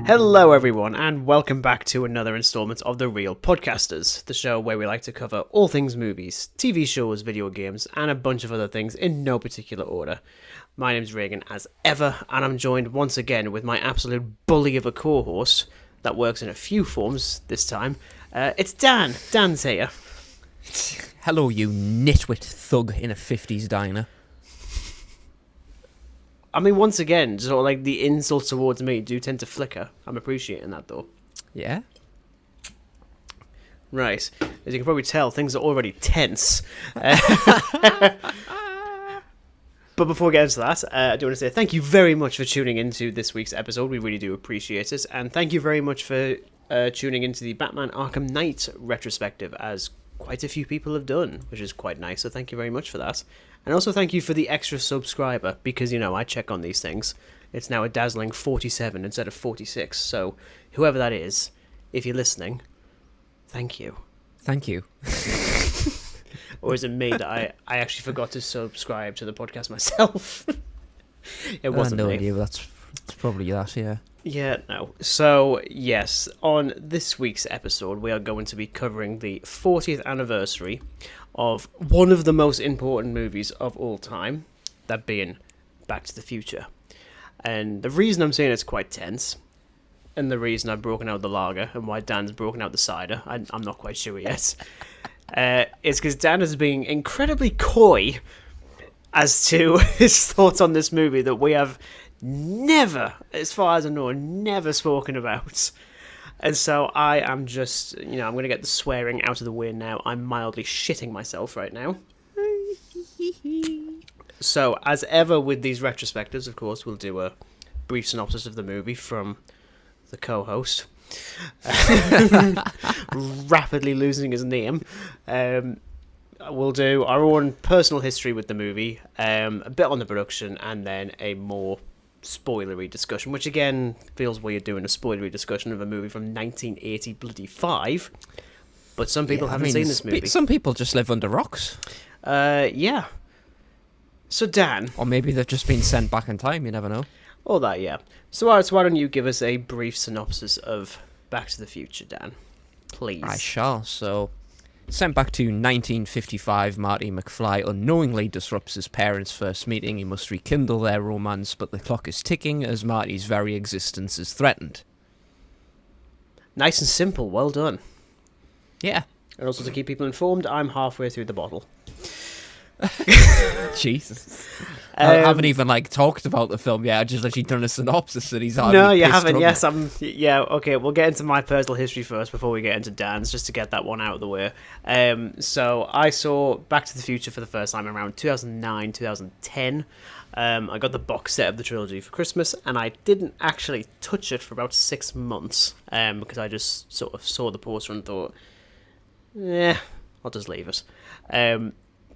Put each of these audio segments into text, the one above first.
Hello everyone, and welcome back to another installment of The Real Podcasters, the show where we like to cover all things movies, TV shows, video games, and a bunch of other things in no particular order. My name's Regan, as ever, and I'm joined once again with my absolute bully of a co-host that works in a few forms this time. It's Dan. Dan's here. Hello, you nitwit thug in a 50s diner. I mean, once again, sort of like the insults towards me do tend to flicker. I'm appreciating that, though. Yeah? Right. As you can probably tell, things are already tense. But before we get into that, I do want to say thank you very much for tuning into this week's episode. We really do appreciate it. And thank you very much for tuning into the Batman Arkham Knight retrospective, as quite a few people have done, which is quite nice. So thank you very much for that. And also thank you for the extra subscriber, because, you know, I check on these things. It's now a dazzling 47 instead of 46. So whoever that is, if you're listening, thank you. Thank you. Or is it me that I actually forgot to subscribe to the podcast myself? It wasn't no me. idea, that's probably that, yeah. Yeah, no. So, yes, on this week's episode, we are going to be covering the 40th anniversary of one of the most important movies of all time, that being Back to the Future. And the reason I'm saying it's quite tense, and the reason I've broken out the lager, and why Dan's broken out the cider, I'm not quite sure yet, is because Dan is being incredibly coy as to his thoughts on this movie that we have never, as far as I know, never spoken about. And so I am just, I'm going to get the swearing out of the way now. I'm mildly shitting myself right now. So, as ever with these retrospectives, of course, we'll do a brief synopsis of the movie from the co-host. Rapidly losing his name. We'll do our own personal history with the movie, a bit on the production, and then a more spoilery discussion, which again feels weird doing a spoilery discussion of a movie from 1985, but some people haven't seen this movie. Some people just live under rocks. Yeah. So Dan, or maybe they've just been sent back in time, you never know. All that, yeah. So why don't you give us a brief synopsis of Back to the Future, Dan, please? I shall. So, sent back to 1955, Marty McFly unknowingly disrupts his parents' first meeting. He must rekindle their romance, but the clock is ticking as Marty's very existence is threatened. Nice and simple, well done. Yeah. And also to keep people informed, I'm halfway through the bottle. Jesus. I haven't even talked about the film yet. I just literally done a synopsis and he's No, you haven't. Yes, yeah, okay, we'll get into my personal history first before we get into Dan's, just to get that one out of the way. So I saw Back to the Future for the first time around 2009, 2010. I got the box set of the trilogy for Christmas, and I didn't actually touch it for about 6 months, because I just sort of saw the poster and thought, I'll just leave it.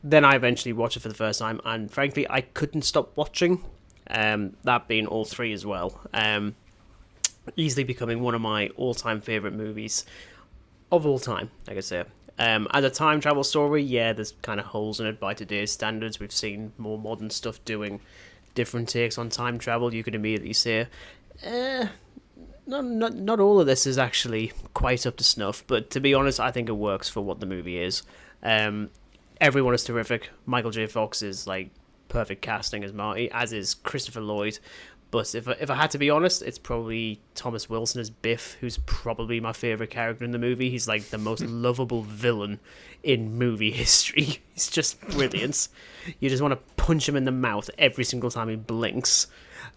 Then I eventually watched it for the first time, and frankly, I couldn't stop watching, that being all three as well. Easily becoming one of my all-time favourite movies of all time, I could say. As a time travel story, yeah, there's kind of holes in it by today's standards. We've seen more modern stuff doing different takes on time travel. You could immediately say, not all of this is actually quite up to snuff, but to be honest, I think it works for what the movie is. Everyone is terrific. Michael J. Fox is perfect casting as Marty, as is Christopher Lloyd. But if I had to be honest, it's probably Thomas Wilson as Biff, who's probably my favourite character in the movie. He's the most lovable villain in movie history. He's just brilliant. You just want to punch him in the mouth every single time he blinks.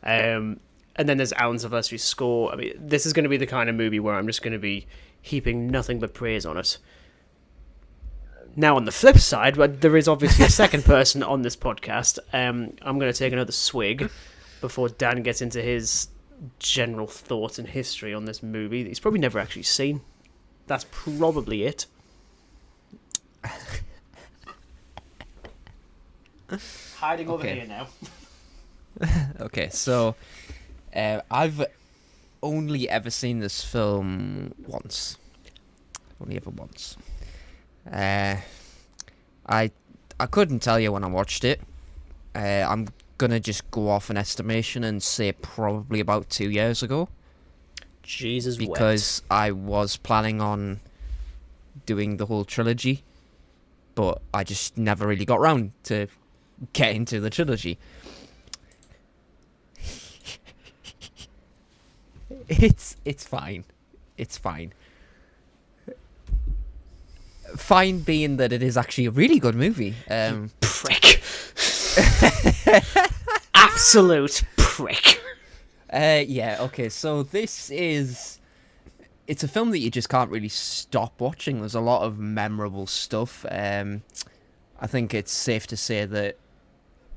And then there's Alan Silvestri's score. I mean, this is going to be the kind of movie where I'm just going to be heaping nothing but praise on it. Now, on the flip side, there is obviously a second person on this podcast. I'm going to take another swig before Dan gets into his general thoughts and history on this movie that he's probably never actually seen. That's probably it. Hiding over here now. Okay, so I've only ever seen this film once. Only ever once. I couldn't tell you when I watched it. I'm gonna just go off an estimation and say probably about 2 years ago. Jesus because I was planning on doing the whole trilogy, but I just never really got round to getting to the trilogy. It's fine. It's fine. Fine being that it is actually a really good movie. Prick. Absolute prick. Yeah, okay, so it's a film that you just can't really stop watching. There's a lot of memorable stuff. I think it's safe to say that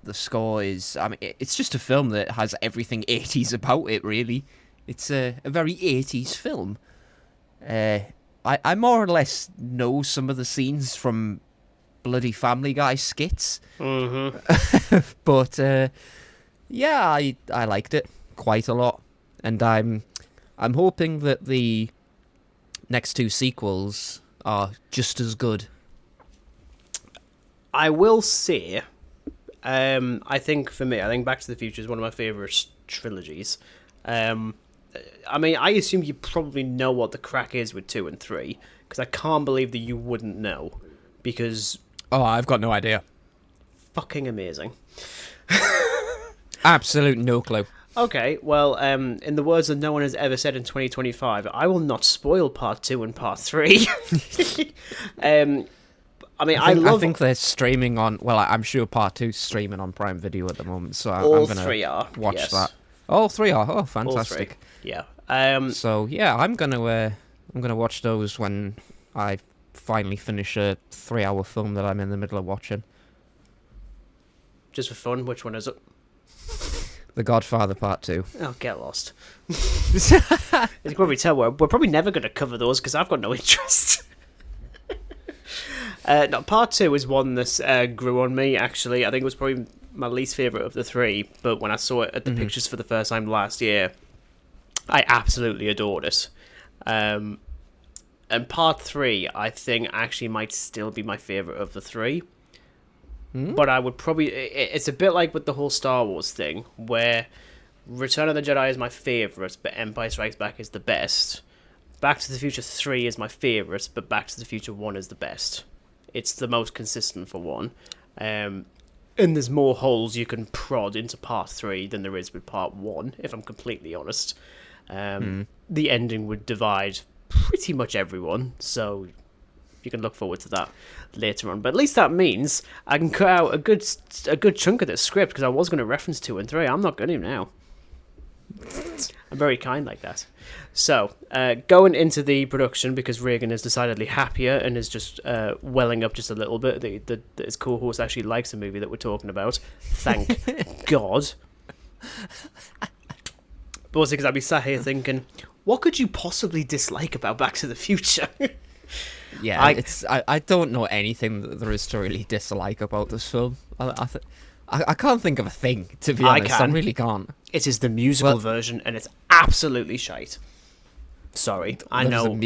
the score is... I mean, it's just a film that has everything 80s about it, really. It's a very 80s film. I more or less know some of the scenes from bloody Family Guy skits. Mm-hmm. But, yeah, I liked it quite a lot. And I'm hoping that the next two sequels are just as good. I will say, I think for me, Back to the Future is one of my favourite trilogies. I mean, I assume you probably know what the crack is with 2 and 3, because I can't believe that you wouldn't know, because... Oh, I've got no idea. Fucking amazing. Absolute no clue. Okay, well, in the words that no one has ever said in 2025, I will not spoil part 2 and part 3. I mean, I think they're streaming on... Well, I'm sure part 2's streaming on Prime Video at the moment, so I'm all going three are, to watch yes. that. All three are? Oh, fantastic. All three. Yeah. So, yeah, I'm gonna watch those when I finally finish a 3-hour film that I'm in the middle of watching. Just for fun, which one is it? The Godfather Part 2. Oh, get lost. You can probably tell we're probably never going to cover those because I've got no interest. No, Part 2 is one that grew on me, actually. I think it was probably my least favourite of the three, but when I saw it at the pictures for the first time last year, I absolutely adored it. And Part 3, I think, actually might still be my favourite of the three. But I would probably... It's a bit like with the whole Star Wars thing, where Return of the Jedi is my favourite, but Empire Strikes Back is the best. Back to the Future 3 is my favourite, but Back to the Future 1 is the best. It's the most consistent for one. And there's more holes you can prod into Part 3 than there is with Part 1, if I'm completely honest. The ending would divide pretty much everyone, so you can look forward to that later on. But at least that means I can cut out a good chunk of this script, because I was going to reference 2 and 3. I'm not going to now. I'm very kind like that. So, going into the production, because Regan is decidedly happier and is just welling up just a little bit that his co-host actually likes the movie that we're talking about. Thank God. But also because I'd be sat here thinking, what could you possibly dislike about Back to the Future? Yeah, I don't know anything that there is to really dislike about this film. I can't think of a thing, to be honest. I really can't. It is the musical version, and it's absolutely shite. Sorry, I know.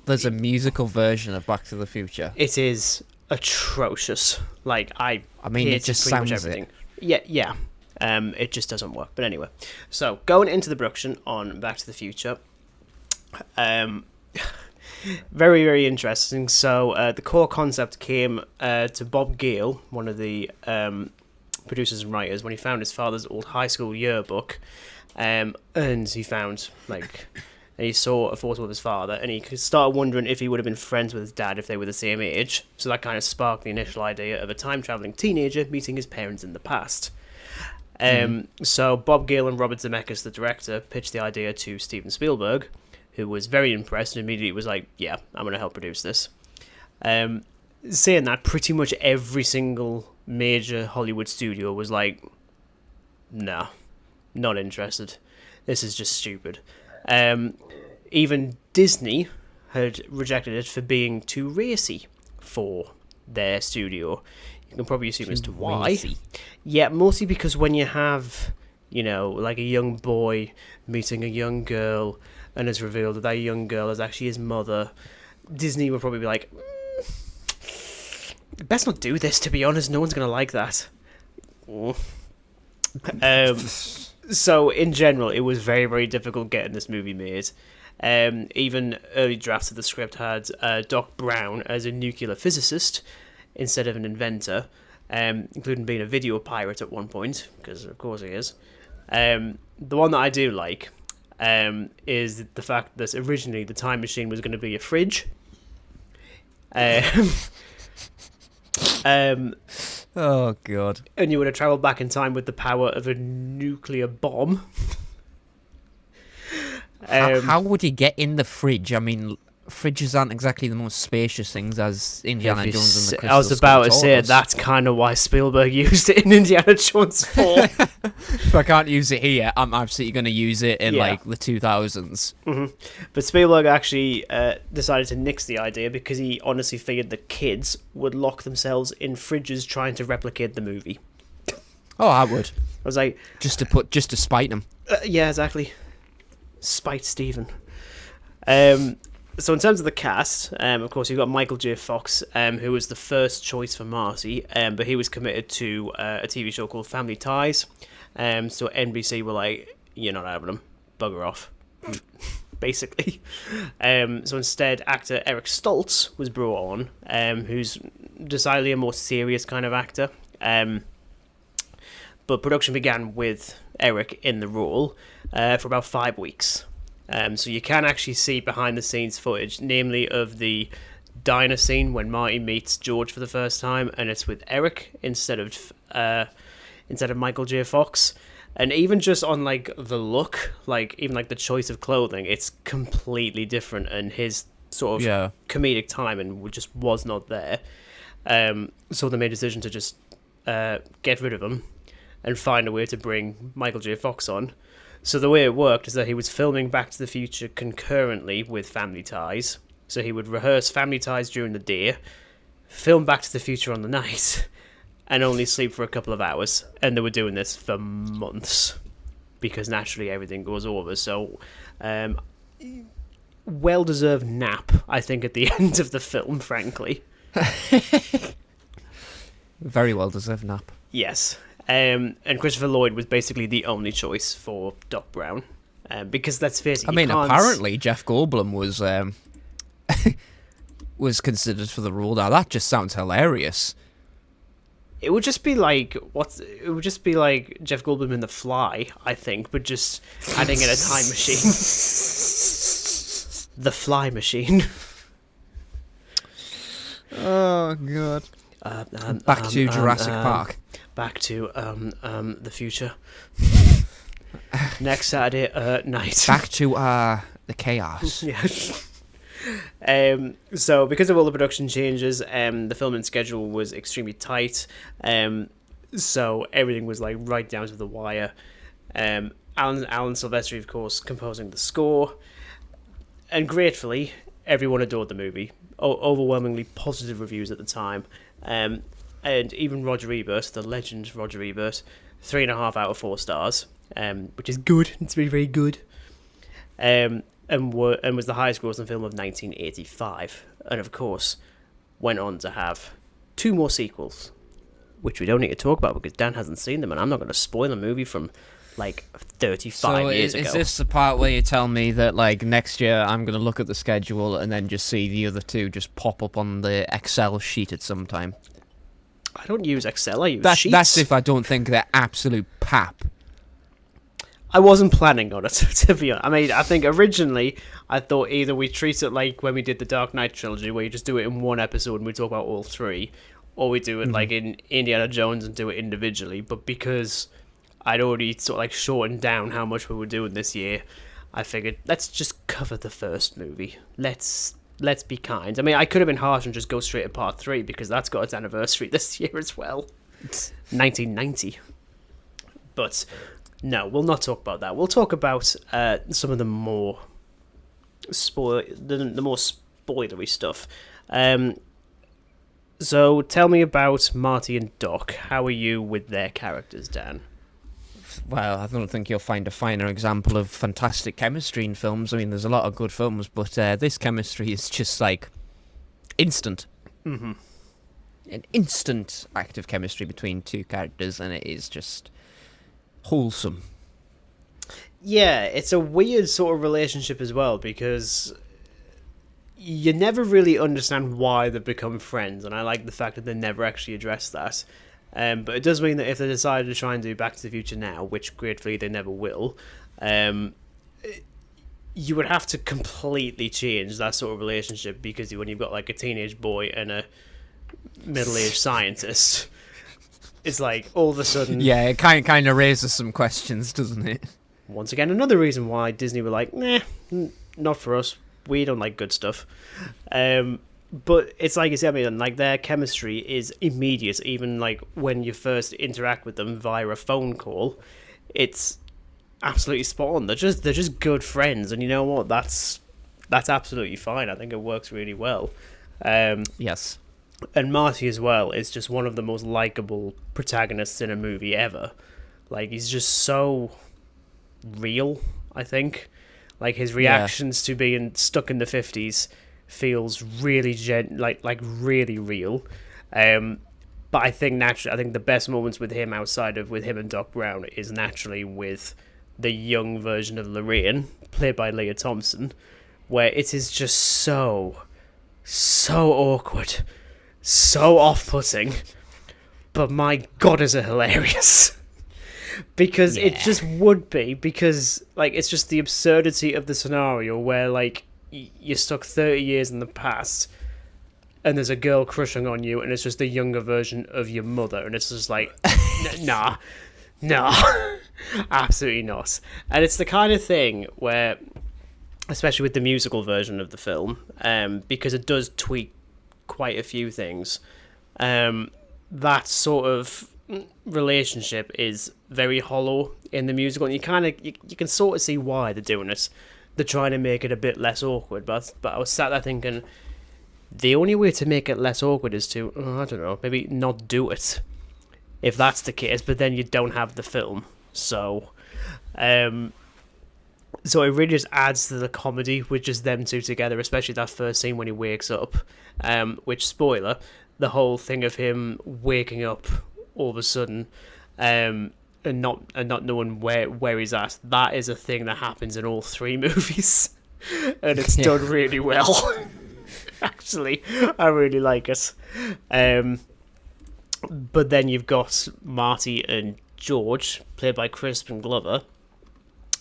There's a musical version of Back to the Future. It is atrocious. Like, I mean, it just sounds everything. Yeah. It just doesn't work. But anyway, so going into the production on Back to the Future, very, very interesting. So the core concept came to Bob Gale, one of the producers and writers, when he found his father's old high school yearbook, and he found and he saw a photo of his father, and he started wondering if he would have been friends with his dad if they were the same age. So that kind of sparked the initial idea of a time-traveling teenager meeting his parents in the past. So Bob Gale and Robert Zemeckis, the director, pitched the idea to Steven Spielberg, who was very impressed and immediately was like, yeah, I'm going to help produce this. Saying that, pretty much every single major Hollywood studio was like, no, not interested. This is just stupid. Even Disney had rejected it for being too racy for their studio. You can probably assume as to why. Racy. Yeah, mostly because when you have, like a young boy meeting a young girl, and it's revealed that that young girl is actually his mother, Disney would probably be like, best not do this, to be honest. No one's going to like that. So in general, it was very, very difficult getting this movie made. Even early drafts of the script had Doc Brown as a nuclear physicist instead of an inventor, including being a video pirate at one point, because of course he is. The one that I do like is the fact that originally the time machine was going to be a fridge. Oh, God. And you would have travelled back in time with the power of a nuclear bomb. How would you get in the fridge? I mean, fridges aren't exactly the most spacious things, as Indiana Jones and the Crystal I was about to Skull say taught us. that's kind of why Spielberg used it in Indiana Jones 4. If I can't use it here, I'm absolutely going to use it in, Yeah. like, the 2000s. But Spielberg actually decided to nix the idea because he honestly figured that kids would lock themselves in fridges trying to replicate the movie. Oh, I would. I was like, Just to spite them. yeah, exactly. Spite Stephen. So in terms of the cast, of course, you've got Michael J. Fox, who was the first choice for Marty, but he was committed to a TV show called Family Ties. So NBC were like, you're not having him. Bugger off. Basically. So instead, actor Eric Stoltz was brought on, who's decidedly a more serious kind of actor. But production began with Eric in the role for about 5 weeks. So you can actually see behind the scenes footage, namely of the diner scene when Marty meets George for the first time, and it's with Eric instead of Michael J. Fox. And even just on like the look, like even like the choice of clothing, it's completely different, and his sort of comedic timing just was not there. So they made a decision to just get rid of him and find a way to bring Michael J. Fox on. So the way it worked is that he was filming Back to the Future concurrently with Family Ties. So he would rehearse Family Ties during the day, film Back to the Future on the night, and only sleep for a couple of hours. And they were doing this for months because naturally everything goes over. So well-deserved nap, I think, at the end of the film, frankly. Very well-deserved nap. Yes. And Christopher Lloyd was basically the only choice for Doc Brown. Because let's face it, apparently Jeff Goldblum was was considered for the role. Now that just sounds hilarious. It would just be like It would just be like Jeff Goldblum in The Fly, I think, but just adding in a time machine. The Fly Machine. Oh God! Back to Jurassic Park. Back to the future. Next Saturday night. Back to the chaos. Yeah. So because of all the production changes, the filming schedule was extremely tight. So everything was like right down to the wire. Alan Silvestri, of course, composing the score, and gratefully, everyone adored the movie. Overwhelmingly positive reviews at the time. And even Roger Ebert, the legend Roger Ebert, 3.5 out of 4 stars, which is good. It's very, very good. And was the highest grossing film of 1985. And of course, went on to have 2 more sequels, which we don't need to talk about because Dan hasn't seen them, and I'm not going to spoil a movie from like 35 years ago. Is this the part where you tell me that like next year I'm going to look at the schedule and then just see the other 2 just pop up on the Excel sheet at some time? I don't use Excel, I use Sheets. That's if I don't think they're absolute pap. I wasn't planning on it, to be honest. I mean, I think originally I thought either we treat it like when we did the Dark Knight trilogy, where you just do it in one episode and we talk about all 3, or we do it like in Indiana Jones and do it individually. But because I'd already sort of like shortened down how much we were doing this year, I figured let's just cover the first movie. Let's be kind. I mean, I could have been harsh and just go straight to part 3 because that's got its anniversary this year as well. 1990. But no, we'll not talk about that. We'll talk about some of the more the more spoilery stuff. So tell me about Marty and Doc. How are you with their characters, Dan? Well, I don't think you'll find a finer example of fantastic chemistry in films. I mean, there's a lot of good films, but this chemistry is just like instant. Mm-hmm. An instant act of chemistry between 2 characters, and it is just wholesome. Yeah, it's a weird sort of relationship as well, because you never really understand why they've become friends, and I like the fact that they never actually address that. But it does mean that if they decided to try and do Back to the Future now, which gratefully they never will, you would have to completely change that sort of relationship, because when you've got like a teenage boy and a middle-aged scientist, it's like all of a sudden... Yeah, it kind of raises some questions, doesn't it? Once again, another reason why Disney were like, nah, not for us. We don't like good stuff. But it's like you said, I mean, like their chemistry is immediate. Even like when you first interact with them via a phone call, it's absolutely spot on. They're just good friends, and you know what? That's absolutely fine. I think it works really well. Yes. And Marty as well is just one of the most likable protagonists in a movie ever. Like, he's just so real, I think. Like, his reactions to being stuck in the 50s feels really really real. But I think the best moments with him outside of with him and Doc Brown is naturally with the young version of Lorraine, played by Leah Thompson, where it is just so awkward, so off-putting, but my god, is it hilarious. Because it just would be, because like it's just the absurdity of the scenario where like you're stuck 30 years in the past and there's a girl crushing on you and it's just a younger version of your mother, and it's just like nah absolutely not. And it's the kind of thing where, especially with the musical version of the film, because it does tweak quite a few things, that sort of relationship is very hollow in the musical, and you can sort of see why they're doing it. They're trying to make it a bit less awkward, but I was sat there thinking, the only way to make it less awkward is to, I don't know, maybe not do it, if that's the case, but then you don't have the film. So it really just adds to the comedy with just them two together, especially that first scene when he wakes up, which, spoiler, the whole thing of him waking up all of a sudden and not knowing where he's at, that is a thing that happens in all three movies, and it's done really well. Actually, I really like it. But then you've got Marty and George, played by Crispin Glover,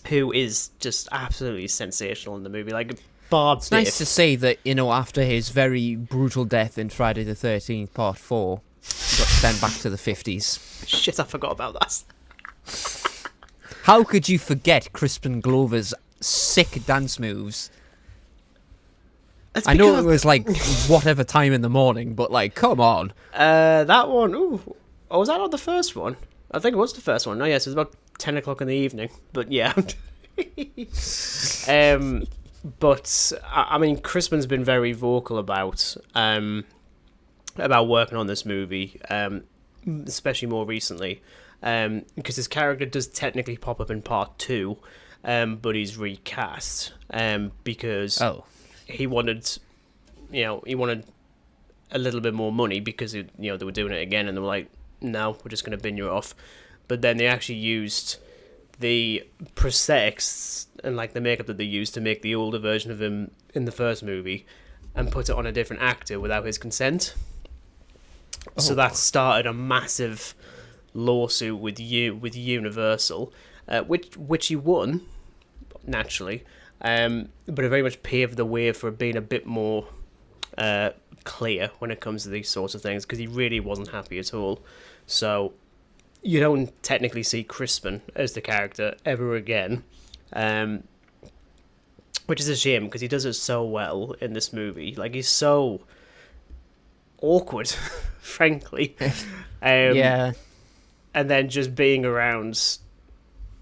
who is just absolutely sensational in the movie. Like, it's nice to see that, you know, after his very brutal death in Friday the 13th Part 4, he got sent back to the 50s. Shit, I forgot about that. How could you forget Crispin Glover's sick dance moves? I know it was like whatever time in the morning, but like, come on. That one, was that not the first one? I think it was the first one. No, yes, it was about 10 o'clock in the evening, but yeah. But I mean, Crispin's been very vocal about working on this movie, especially more recently, because his character does technically pop up in Part 2, but he's recast because he wanted a little bit more money, because they were doing it again, and they were like, no, we're just going to bin you off. But then they actually used the prosthetics and like the makeup that they used to make the older version of him in the first movie and put it on a different actor without his consent. So that started a massive lawsuit with Universal, which he won, naturally, but it very much paved the way for being a bit more clear when it comes to these sorts of things, because he really wasn't happy at all. So you don't technically see Crispin as the character ever again, which is a shame, because he does it so well in this movie. Like, he's so awkward, frankly. Yeah. And then just being around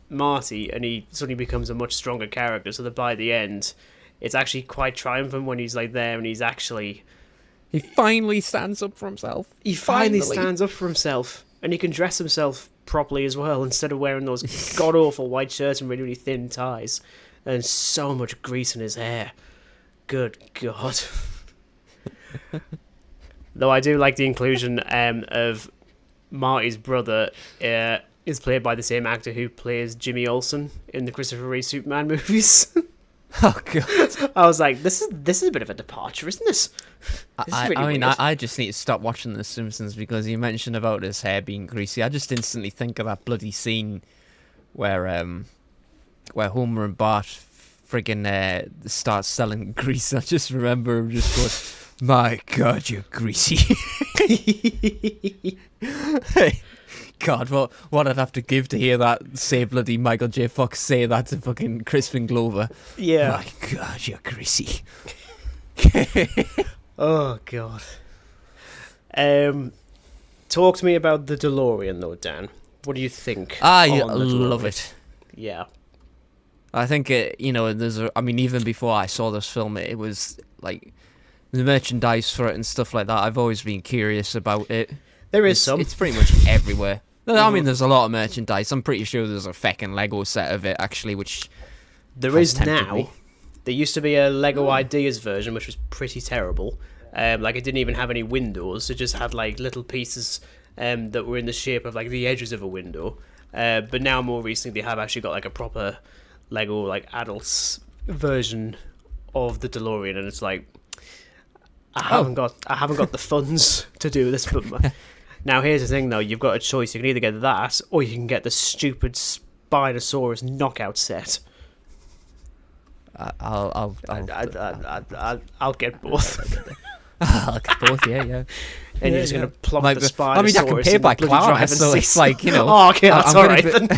Marty, and he suddenly becomes a much stronger character, so that by the end, it's actually quite triumphant when he's like there, and he's actually... He finally stands up for himself. He finally stands up for himself, and he can dress himself properly as well, instead of wearing those god-awful white shirts and really, really thin ties, and so much grease in his hair. Good God. Though I do like the inclusion of Marty's brother is played by the same actor who plays Jimmy Olsen in the Christopher Reeve Superman movies. Oh god. I was like, this is a bit of a departure, isn't this? I just need to stop watching The Simpsons because you mentioned about his hair being greasy. I just instantly think of that bloody scene where Homer and Bart friggin' start selling grease. I just remember him just going, "My God, you're greasy." God, what I'd have to give to hear that, say bloody Michael J. Fox say that to fucking Crispin Glover. Yeah. My God, you're greasy. Oh God. Talk to me about the DeLorean, though, Dan. What do you think? I love it. Yeah. I think even before I saw this film, it was like the merchandise for it and stuff like that. I've always been curious about it. There is some. It's pretty much everywhere. I mean, there's a lot of merchandise. I'm pretty sure there's a feckin' Lego set of it, actually, which there is now. There used to be a Lego Ideas version, which was pretty terrible. Like, it didn't even have any windows. It just had, like, little pieces that were in the shape of, like, the edges of a window. But now, more recently, they have actually got, like, a proper Lego, like, adults version of the DeLorean, and it's like, I haven't got the funds to do this, but now here's the thing though, you've got a choice. You can either get that, or you can get the stupid Spinosaurus knockout set. I'll get both. I'll get both, yeah. And you're just going to plonk like the Spinosaurus. I mean, I can pay by clout, so it's like, you know. Oh, okay, that's alright then.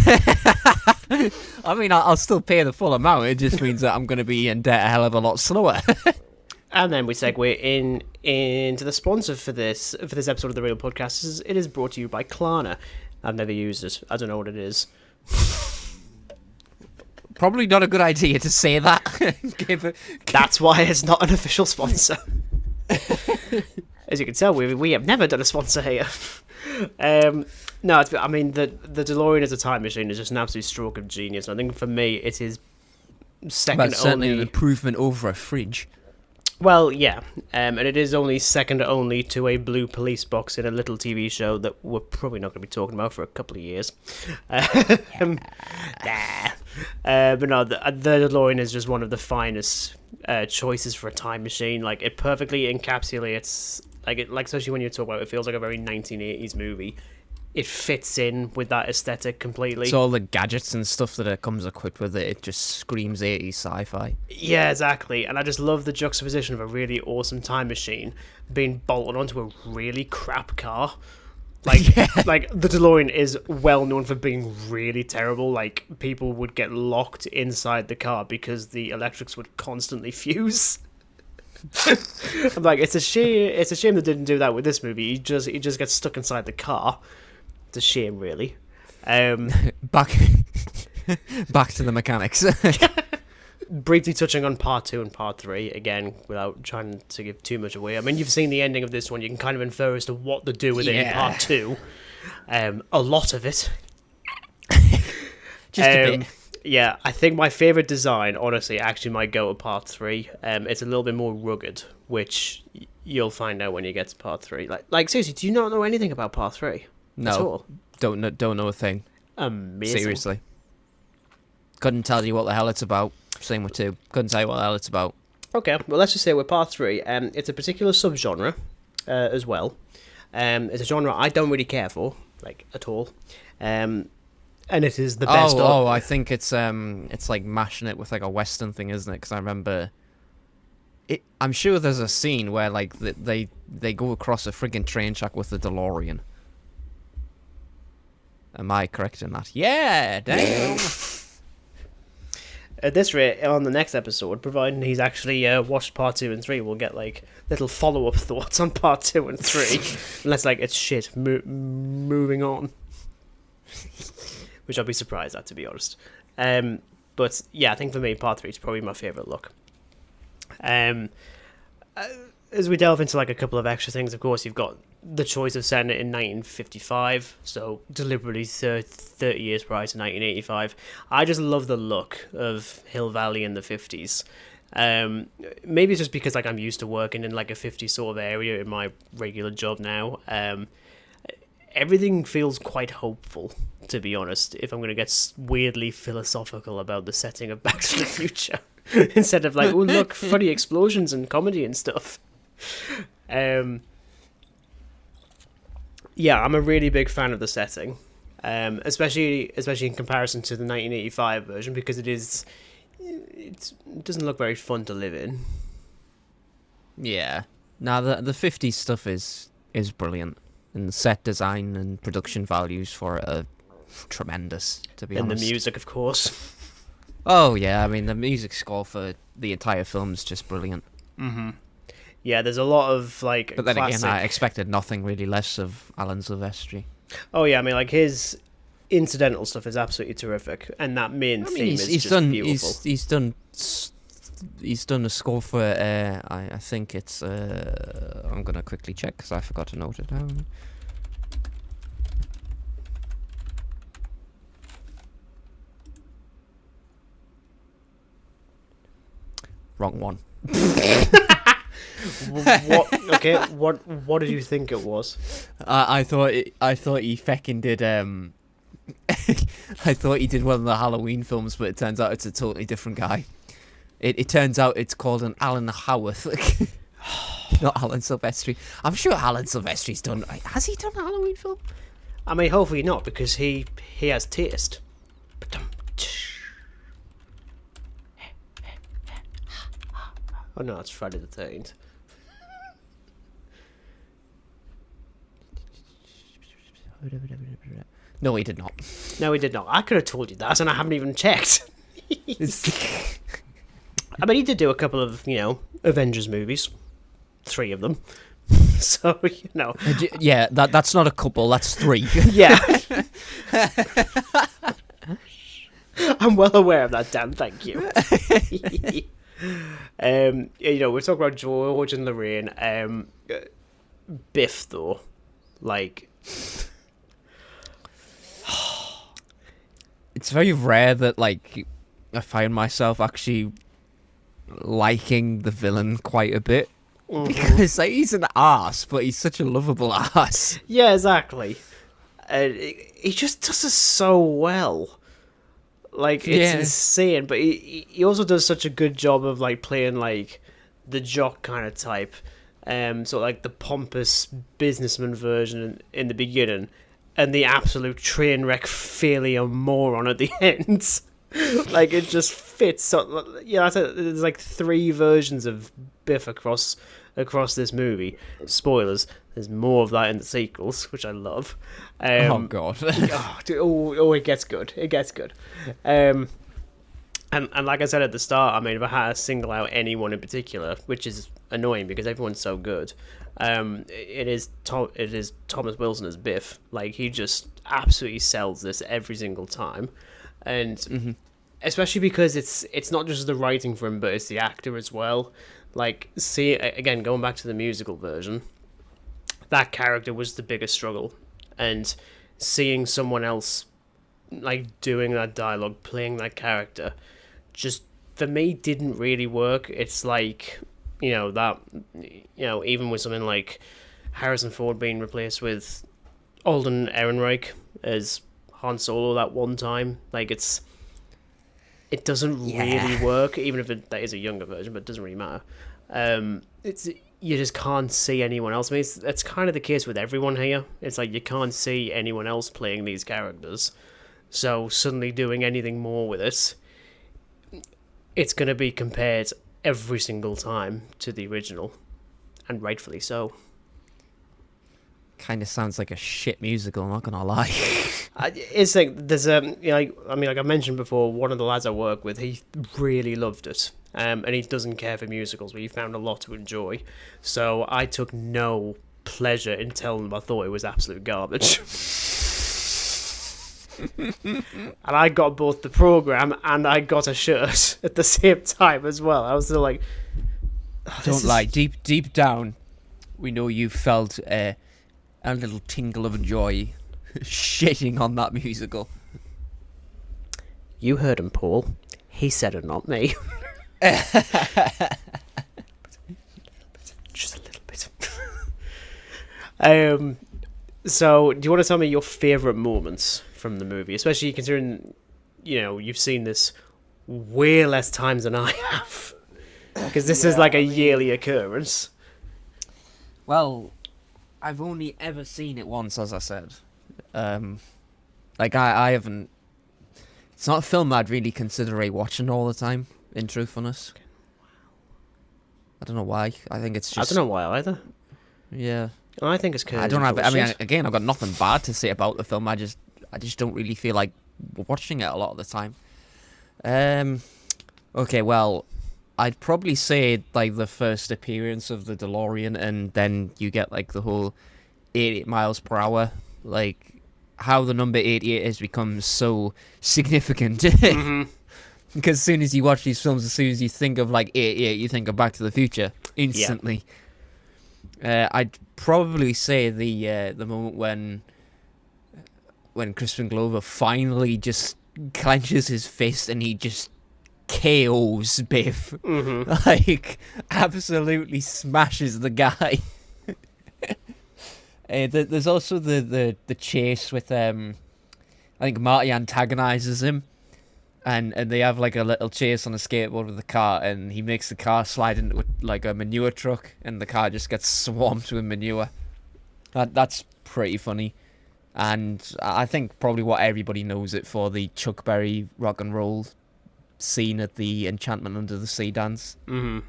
I mean, I'll still pay the full amount. It just means that I'm going to be in debt a hell of a lot slower. And then we segue into the sponsor for this episode of the Real Podcast. It is brought to you by Klarna. I've never used it. I don't know what it is. Probably not a good idea to say that. That's why it's not an official sponsor. As you can tell, we have never done a sponsor here. No, I mean, the DeLorean as a time machine is just an absolute stroke of genius. And I think for me, it is second certainly only... an improvement over a fridge. Well, yeah, and it is only second only to a blue police box in a little TV show that we're probably not going to be talking about for a couple of years. But no, the DeLorean is just one of the finest choices for a time machine. Like, it perfectly encapsulates, like especially when you talk about it, feels like a very 1980s movie. It fits in with that aesthetic completely. So all the gadgets and stuff that it comes equipped with, it just screams 80s sci-fi. Yeah, exactly. And I just love the juxtaposition of a really awesome time machine being bolted onto a really crap car. Like, like the DeLorean is well known for being really terrible. Like, people would get locked inside the car because the electrics would constantly fuse. I'm like, it's a shame they didn't do that with this movie. He just gets stuck inside the car. It's a shame, really. Back to the mechanics. Briefly touching on part 2 and part 3 again, without trying to give too much away. I mean, you've seen the ending of this one. You can kind of infer as to what they do with it in part 2. A lot of it. Just a bit. Yeah, I think my favourite design, honestly, actually might go to part 3. It's a little bit more rugged, which you'll find out when you get to part 3. Like seriously, do you not know anything about part 3? No, at all? Don't know a thing. Amazing. Seriously. Couldn't tell you what the hell it's about. Same with 2. Couldn't tell you what the hell it's about. Okay, well, let's just say with part 3, it's a particular subgenre as well. It's a genre I don't really care for, like, at all. And it is the best. I think it's like mashing it with like a Western thing, isn't it? Because I remember it. I'm sure there's a scene where like they go across a friggin' train track with the DeLorean. Am I correct in that? Yeah, damn. At this rate, on the next episode, providing he's actually watched part 2 and 3, we'll get like little follow-up thoughts on part 2 and 3. Unless like it's shit. Moving on. Which I'll be surprised at, to be honest. But yeah, I think for me, part 3 is probably my favourite look. As we delve into like a couple of extra things, of course, you've got the choice of setting it in 1955, so deliberately 30 years prior to 1985. I just love the look of Hill Valley in the 50s. Maybe it's just because like I'm used to working in like a 50s sort of area in my regular job now. everything feels quite hopeful, to be honest, if I'm going to get weirdly philosophical about the setting of Back to the Future. Instead of like, oh, look, funny explosions and comedy and stuff. Yeah, I'm a really big fan of the setting. Especially in comparison to the 1985 version, because it doesn't look very fun to live in. Yeah. Now the 50s stuff is brilliant, and the set design and production values for it are tremendous, to be honest. And the music, of course. Oh yeah, I mean the music score for the entire film is just brilliant. Mm-hmm. Yeah, there's a lot of like. But then classic... again, I expected nothing really less of Alan Silvestri. Oh yeah, I mean like his incidental stuff is absolutely terrific, and that main theme is just beautiful. He's done a score for. I think it's. I'm gonna quickly check because I forgot to note it down. Wrong one. What? Okay. What did you think it was? I thought he fecking did. I thought he did one of the Halloween films, but it turns out it's a totally different guy. It turns out it's called an Alan Howarth, not Alan Silvestri. I'm sure Alan Silvestri's done. Has he done a Halloween film? I mean, hopefully not, because he has taste. Oh no, it's Friday the 13th. No, he did not. No, he did not. I could have told you that, and I haven't even checked. I mean, he did do a couple of, Avengers movies. 3 of them. So, Yeah, that's not a couple, that's 3. Yeah. I'm well aware of that, Dan, thank you. We're talking about George and Lorraine. Biff, though, like, it's very rare that like I find myself actually liking the villain quite a bit, because like he's an arse, but he's such a lovable arse. Yeah, exactly. He just does it so well. Like, it's insane, but he also does such a good job of, like, playing, like, the jock kind of type. So, like, the pompous businessman version in the beginning, and the absolute train wreck failure moron at the end. Like, it just fits. So, there's, like, 3 versions of Biff across this movie. Spoilers. There's more of that in the sequels, which I love. Oh god! It gets good. It gets good. And like I said at the start, I mean, if I had to single out anyone in particular, which is annoying because everyone's so good, it is Thomas Wilson as Biff. Like, he just absolutely sells this every single time, and especially because it's not just the writing for him, but it's the actor as well. Like, again, going back to the musical version, that character was the biggest struggle, and seeing someone else like doing that dialogue, playing that character, just for me didn't really work. It's like, even with something like Harrison Ford being replaced with Alden Ehrenreich as Han Solo that one time, like it doesn't really work, even if that is a younger version, but it doesn't really matter. You just can't see anyone else. I mean, it's kind of the case with everyone here. It's like you can't see anyone else playing these characters. So suddenly doing anything more with it's going to be compared every single time to the original, and rightfully so. Kind of sounds like a shit musical, I'm not gonna lie. It's like there's like I mentioned before, one of the lads I work with, he really loved it. And he doesn't care for musicals, but he found a lot to enjoy. So I took no pleasure in telling him I thought it was absolute garbage. And I got both the program and I got a shirt at the same time as well. I was still like, don't lie. Deep down, we know you felt a little tingle of joy shitting on that musical. You heard him, Paul. He said it, not me. Just a little bit. So, do you want to tell me your favorite moments from the movie, especially considering, you've seen this way less times than I have, because this is like a yearly occurrence. Well, I've only ever seen it once, as I said. I haven't. It's not a film I'd really consider rewatching all the time. In truthfulness, I don't know why. I think it's just. I don't know why either. Yeah. I think it's because I don't have. I mean, again, I've got nothing bad to say about the film. I just don't really feel like watching it a lot of the time. Okay, well, I'd probably say like the first appearance of the DeLorean, and then you get like the whole 88 miles per hour, like how the number 88 has become so significant. Mm-hmm. Because as soon as you watch these films, as soon as you think of like 88, you think of Back to the Future instantly. Yeah. I'd probably say the moment when Crispin Glover finally just clenches his fist and he just KOs Biff. Mm-hmm. Like, absolutely smashes the guy. There's also the chase with I think Marty antagonizes him, and they have like a little chase on a skateboard with the car, and he makes the car slide into like a manure truck, and the car just gets swamped with manure. That's pretty funny, and I think probably what everybody knows it for, the Chuck Berry rock and roll scene at the Enchantment Under the Sea dance. Mm-hmm.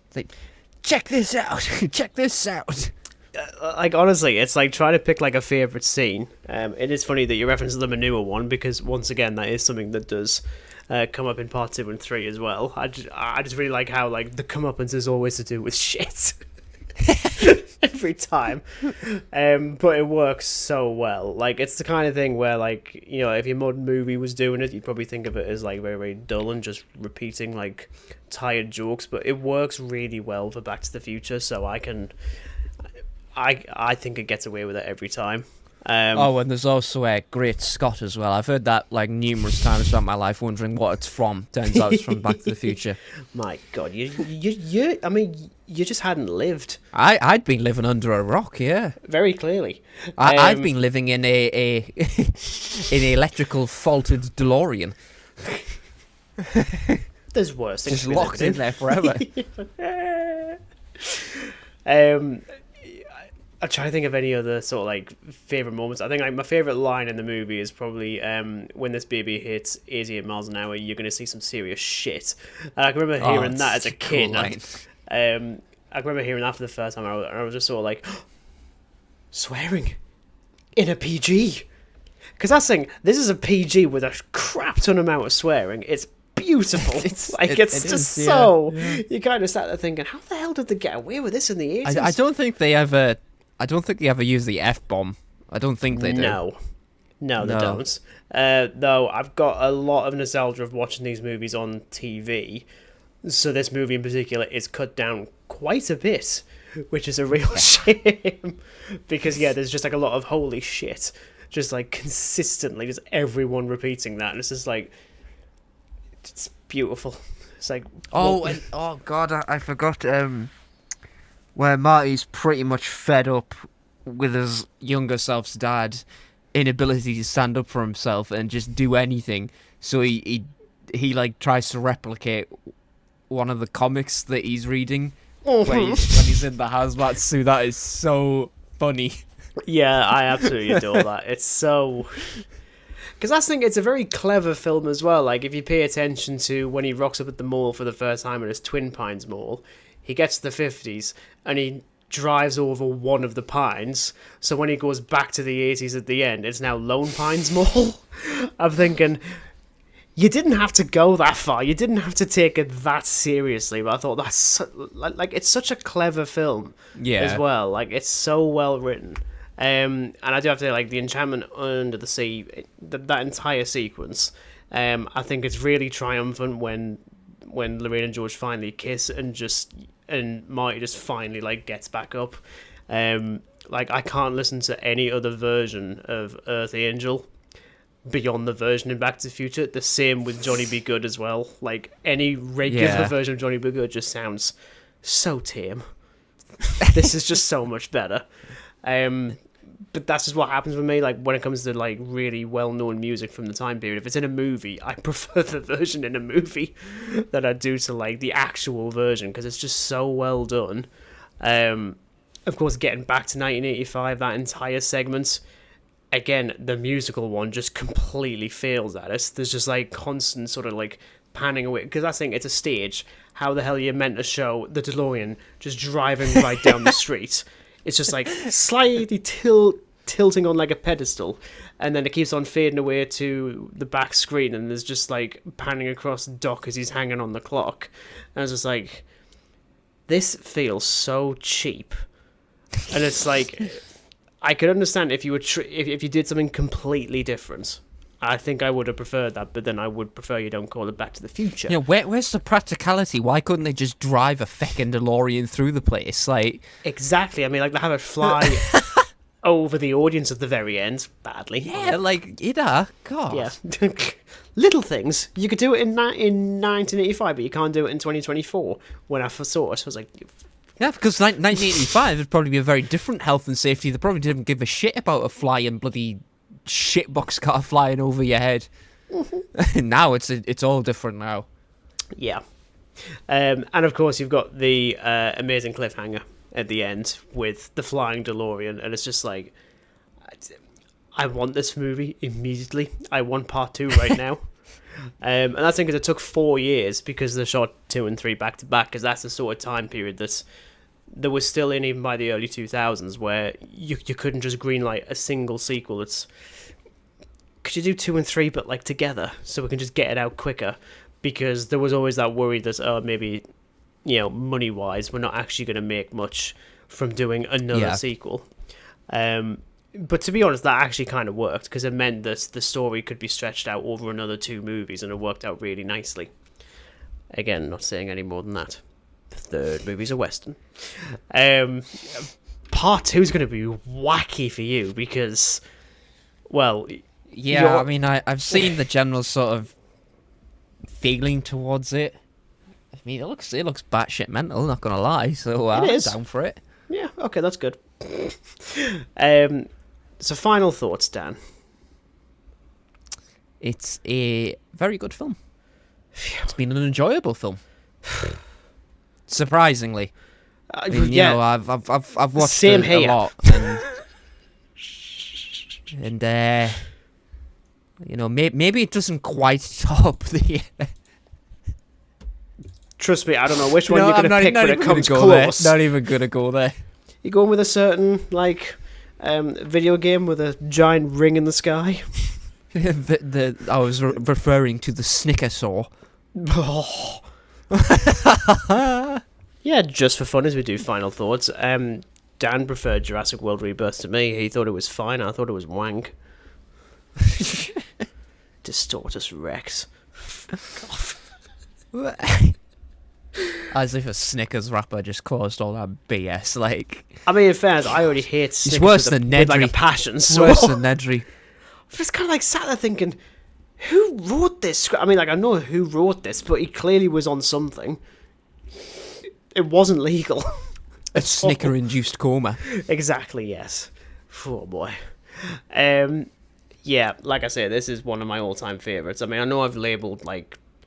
It's like, check this out, check this out. Like, honestly, it's like trying to pick like a favourite scene. It is funny that you reference the manure one, because once again that is something that does come up in part 2 and 3 as well. I just really like how like the comeuppance is always to do with shit. Every time. But it works so well. Like, it's the kind of thing where, like, if your modern movie was doing it, you'd probably think of it as like very, very dull and just repeating like tired jokes, but it works really well for Back to the Future, so I think it gets away with it every time. And there's also Great Scott as well. I've heard that like numerous times throughout my life, wondering what it's from. Turns out it's from Back to the Future. My God, you just hadn't lived. I'd been living under a rock, yeah. Very clearly. I've been living in an electrical faulted DeLorean. There's worse things. Just locked in there forever. I'm trying to think of any other sort of like favorite moments. I think like my favorite line in the movie is probably when this baby hits 88 miles an hour, you're going to see some serious shit. And I can remember hearing that as a kid. Cool I can remember hearing that for the first time, and I was just sort of like, swearing in a PG. Because that's the thing, this is a PG with a crap ton amount of swearing. It's beautiful. It's just so. Yeah. You kind of sat there thinking, how the hell did they get away with this in the 80s? I don't think they ever use the F-bomb. I don't think they do. No, they don't. Though I've got a lot of nostalgia of watching these movies on TV. So this movie in particular is cut down quite a bit, which is a real shame. Because, there's just like a lot of holy shit. Just like consistently, just everyone repeating that. And it's just like, it's beautiful. It's like... Oh God, I forgot... where Marty's pretty much fed up with his younger self's dad inability to stand up for himself and just do anything. So he like tries to replicate one of the comics that he's reading when he's in the hazmat suit. That is so funny. Yeah, I absolutely adore that. It's so... Because I think it's a very clever film as well. Like, if you pay attention to when he rocks up at the mall for the first time at his Twin Pines Mall, he gets to the 50s and he drives over one of the pines. So when he goes back to the 80s at the end, it's now Lone Pines Mall. I'm thinking, you didn't have to go that far. You didn't have to take it that seriously. But I thought that's like it's such a clever film as well. Like, it's so well written. And I do have to say, like, the Enchantment Under the Sea, that entire sequence, I think it's really triumphant when Lorraine and George finally kiss and Marty just finally like gets back up. Like, I can't listen to any other version of Earth Angel beyond the version in Back to the Future. The same with Johnny Be Good as well. Like, any regular version of Johnny Be Good just sounds so tame. This is just so much better. but that's just what happens with me. Like when it comes to like really well-known music from the time period, if it's in a movie, I prefer the version in a movie than I do to like the actual version because it's just so well done. Of course, getting back to 1985, that entire segment, again, the musical one just completely fails at it. There's just like constant sort of like panning away because I think it's a stage. How the hell are you meant to show the DeLorean just driving right down the street? It's just like slightly tilting on like a pedestal, and then it keeps on fading away to the back screen, and there's just like panning across Doc as he's hanging on the clock. And I was just like, this feels so cheap. And it's like, I could understand if you were if you did something completely different. I think I would have preferred that, but then I would prefer you don't call it Back to the Future. Yeah, where's the practicality? Why couldn't they just drive a feckin' DeLorean through the place? Like, exactly. I mean, like they have it fly over the audience at the very end, badly. Yeah, like, God. Yeah. Little things. You could do it in 1985, but you can't do it in 2024. When I first saw it, I was like... Yeah, because 1985 would probably be a very different health and safety. They probably didn't give a shit about a flying bloody shitbox car flying over your head. Now it's all different now. Yeah. And of course you've got the amazing cliffhanger at the end with the flying DeLorean, and it's just like, I want this movie immediately. I want part 2 right now. And that's because it took 4 years because they shot 2 and 3 back to back, because that's the sort of time period that was still in even by the early 2000s where you couldn't just greenlight a single sequel. Could you do 2 and 3 but like together so we can just get it out quicker? Because there was always that worry that maybe, money wise we're not actually going to make much from doing another sequel. But to be honest, that actually kind of worked because it meant that the story could be stretched out over another 2 movies, and it worked out really nicely. Again, not saying any more than that. The third movie's a Western. Part 2 is going to be wacky for you because, well... Yeah, I mean, I've seen the general sort of feeling towards it. I mean, it looks batshit mental, not going to lie, so I'm down for it. Yeah, okay, that's good. So final thoughts, Dan. It's a very good film. It's been an enjoyable film. Surprisingly. I mean, I've watched it a lot. And maybe it doesn't quite top the... Trust me, I don't know which one you're going to pick when it comes close. Not even going to go there. You going with a certain, video game with a giant ring in the sky? I was referring to the Snicker Saw. Oh. Yeah, just for fun as we do final thoughts. Dan preferred Jurassic World Rebirth to me. He thought it was fine. I thought it was wank. Distortus Rex. As if a Snickers wrapper just caused all that BS. I mean, in fairness, I already hate Snickers. It's worse than Nedry. With like a passion. So worse than Nedry. I was kind of sat there thinking, who wrote this script? I mean, I know who wrote this, but he clearly was on something. It wasn't legal. A Snicker-induced coma. Exactly, yes. Oh, boy. Yeah, like I say, this is one of my all-time favourites. I mean, I know I've labelled,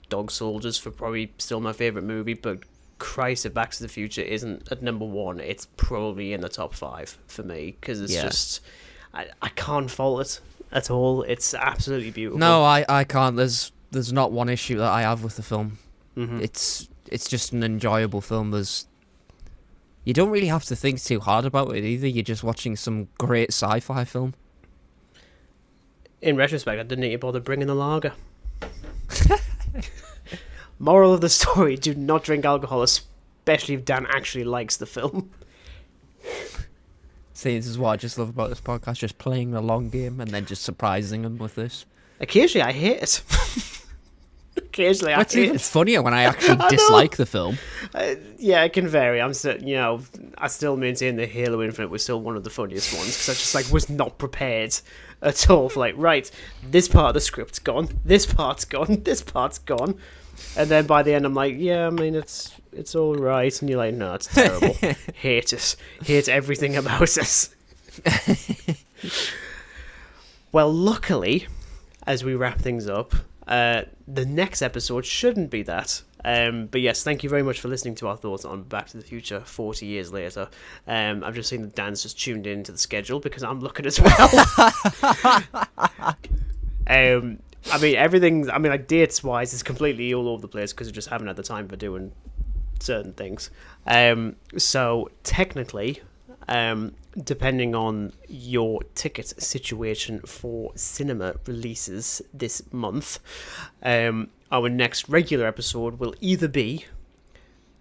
Dog Soldiers for probably still my favourite movie, but Christ, if Back to the Future isn't at number 1, it's probably in the top 5 for me, because it's just... I can't fault it at all. It's absolutely beautiful. No, I can't. There's not one issue that I have with the film. Mm-hmm. It's just an enjoyable film. You don't really have to think too hard about it either. You're just watching some great sci-fi film. In retrospect, I didn't need to bother bringing the lager. Moral of the story, do not drink alcohol, especially if Dan actually likes the film. See, this is what I just love about this podcast, just playing the long game and then just surprising them with this. Occasionally I hate it. Occasionally I hate it. It's even funnier when I actually dislike the film. Yeah, it can vary. I'm still, I still maintain that Halo Infinite was still one of the funniest ones, because I just was not prepared at all for right, this part of the script's gone, this part's gone, this part's gone. And then by the end I'm yeah, I mean, it's all right. And you're no, it's terrible. Hate it. Hate everything about it. Well, luckily, as we wrap things up, the next episode shouldn't be that. But yes, thank you very much for listening to our thoughts on Back to the Future 40 years later. I've just seen that Dan's just tuned into the schedule because I'm looking as well. I mean, everything's, like, dates-wise, is completely all over the place because we just haven't had the time for doing certain things. So, technically, depending on your ticket situation for cinema releases this month, our next regular episode will either be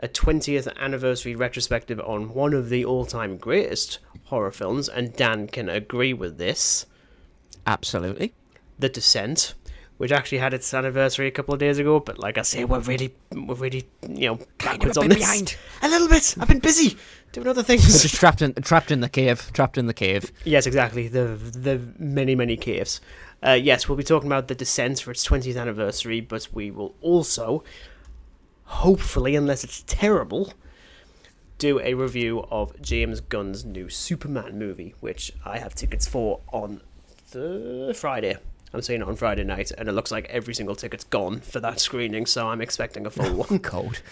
a 20th anniversary retrospective on one of the all-time greatest horror films, and Dan can agree with this. Absolutely. The Descent, which actually had its anniversary a couple of days ago, but like I say, we're really, backwards on this. Behind. A little bit. I've been busy doing other things. We're just trapped in the cave. Yes, exactly. The many caves. Yes, we'll be talking about The Descent for its 20th anniversary, but we will also, hopefully, unless it's terrible, do a review of James Gunn's new Superman movie, which I have tickets for on Friday. I'm seeing it on Friday night, and it looks like every single ticket's gone for that screening, so I'm expecting a full one. Cold.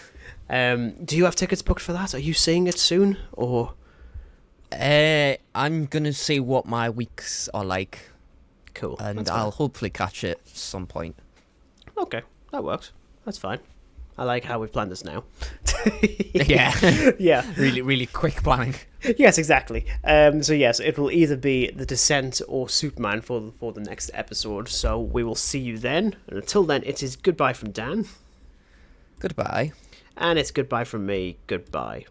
Do you have tickets booked for that? Are you seeing it soon, or? I'm gonna see what my weeks are like. Cool. And I'll hopefully catch it at some point. Okay, that works. That's fine. I like how we've planned this now. Yeah. Yeah. Really quick planning. Yes, exactly. So yes, it will either be The Descent or Superman for the next episode. So we will see you then. And until then, it is goodbye from Dan. Goodbye. And it's goodbye from me. Goodbye.